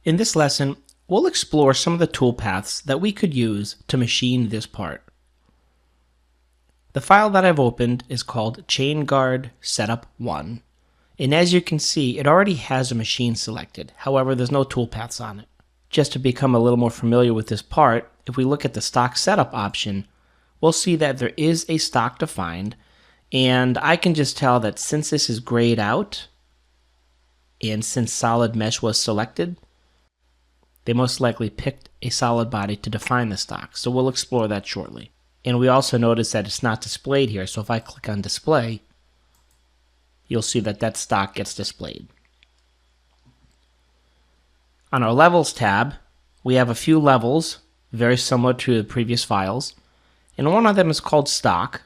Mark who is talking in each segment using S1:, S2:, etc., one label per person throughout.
S1: In this lesson, we'll explore some of the toolpaths that we could use to machine this part. The file that I've opened is called Chain Guard Setup 1, and as you can see, it already has a machine selected. However, there's no toolpaths on it. Just to become a little more familiar with this part, if we look at the stock setup option, we'll see that there is a stock defined, and I can just tell that since this is grayed out, and since solid mesh was selected, they most likely picked a solid body to define the stock, so we'll explore that shortly. And we also notice that it's not displayed here, so if I click on display, you'll see that that stock gets displayed. On our levels tab, we have a few levels, very similar to the previous files, and one of them is called stock,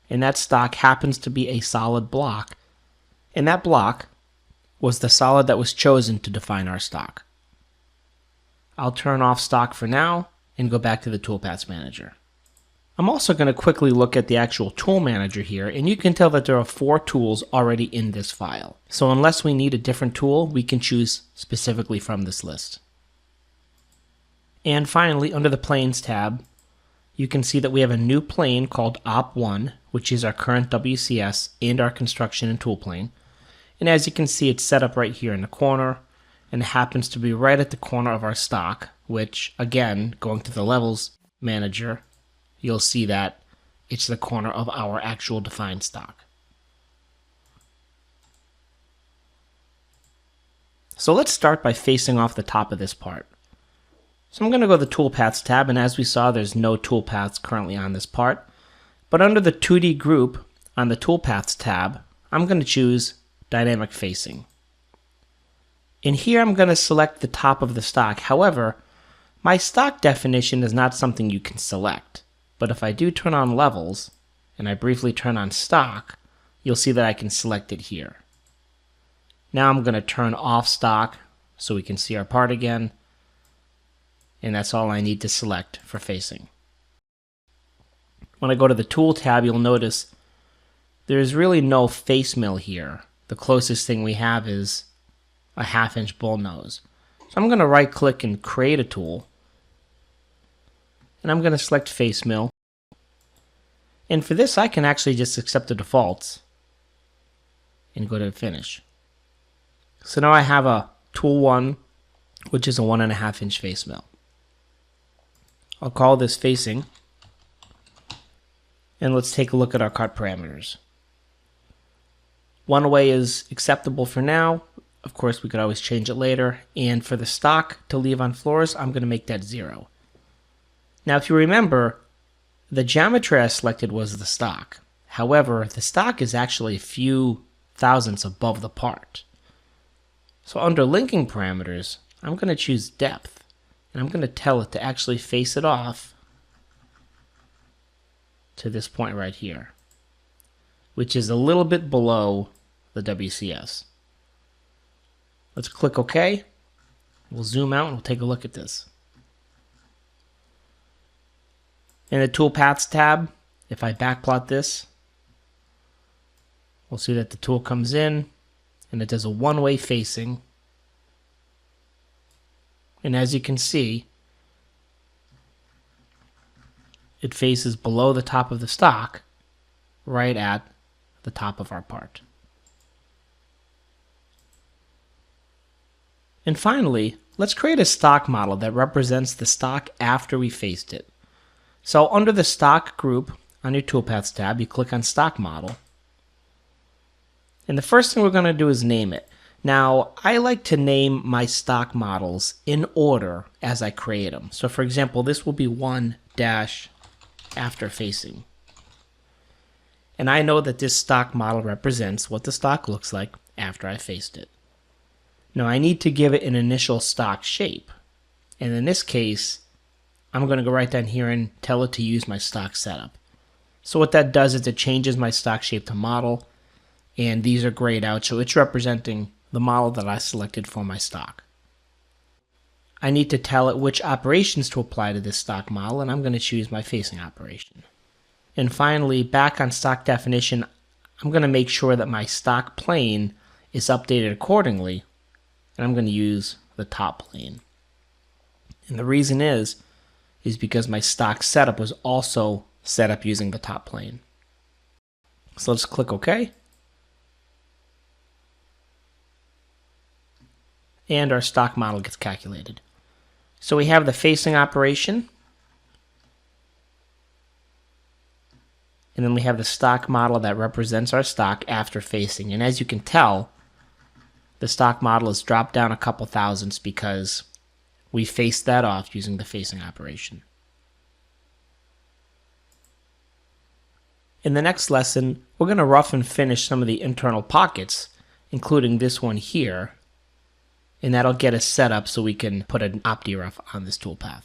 S1: and that stock happens to be a solid block, and that block was the solid that was chosen to define our stock. I'll turn off stock for now and go back to the Toolpaths Manager. I'm also going to quickly look at the actual tool manager here, and you can tell that there are 4 tools already in this file. So unless we need a different tool, we can choose specifically from this list. And finally, under the Planes tab, you can see that we have a new plane called Op1, which is our current WCS and our construction and tool plane. And as you can see, it's set up right here in the corner, and it happens to be right at the corner of our stock, which, again, going to the Levels Manager, you'll see that it's the corner of our actual defined stock. So let's start by facing off the top of this part. So I'm going to go to the Toolpaths tab, and as we saw, there's no toolpaths currently on this part. But under the 2D group on the Toolpaths tab, I'm going to choose Dynamic Facing. In here, I'm going to select the top of the stock. However, my stock definition is not something you can select. But if I do turn on levels, and I briefly turn on stock, you'll see that I can select it here. Now I'm going to turn off stock so we can see our part again. And that's all I need to select for facing. When I go to the Tool tab, you'll notice there's really no face mill here. The closest thing we have is a 1/2-inch bull nose. So I'm going to right click and create a tool, and I'm going to select face mill, and for this I can actually just accept the defaults and go to finish. So now I have a tool 1, which is a 1.5-inch face mill. I'll call this facing, and let's take a look at our cut parameters. One way is acceptable for now. Of course, we could always change it later. And for the stock to leave on floors, I'm going to make that 0. Now, if you remember, the geometry I selected was the stock. However, the stock is actually a few thousandths above the part. So under linking parameters, I'm going to choose depth. And I'm going to tell it to actually face it off to this point right here, which is a little bit below the WCS. Let's click OK. We'll zoom out and we'll take a look at this. In the Toolpaths tab, if I backplot this, we'll see that the tool comes in and it does a one-way facing. And as you can see, it faces below the top of the stock, right at the top of our part. And finally, let's create a stock model that represents the stock after we faced it. So under the stock group on your Toolpaths tab, you click on stock model. And the first thing we're going to do is name it. Now, I like to name my stock models in order as I create them. So for example, this will be 1- after facing. And I know that this stock model represents what the stock looks like after I faced it. Now I need to give it an initial stock shape. And in this case, I'm going to go right down here and tell it to use my stock setup. So what that does is it changes my stock shape to model, and these are grayed out, so it's representing the model that I selected for my stock. I need to tell it which operations to apply to this stock model, and I'm going to choose my facing operation. And finally, back on stock definition, I'm going to make sure that my stock plane is updated accordingly, and I'm going to use the top plane. And the reason is because my stock setup was also set up using the top plane. So let's click OK. And our stock model gets calculated. So we have the facing operation, and then we have the stock model that represents our stock after facing. And as you can tell, the stock model is dropped down a couple thousandths because we faced that off using the facing operation. In the next lesson, we're going to rough and finish some of the internal pockets, including this one here, and that'll get us set up so we can put an OptiRough on this toolpath.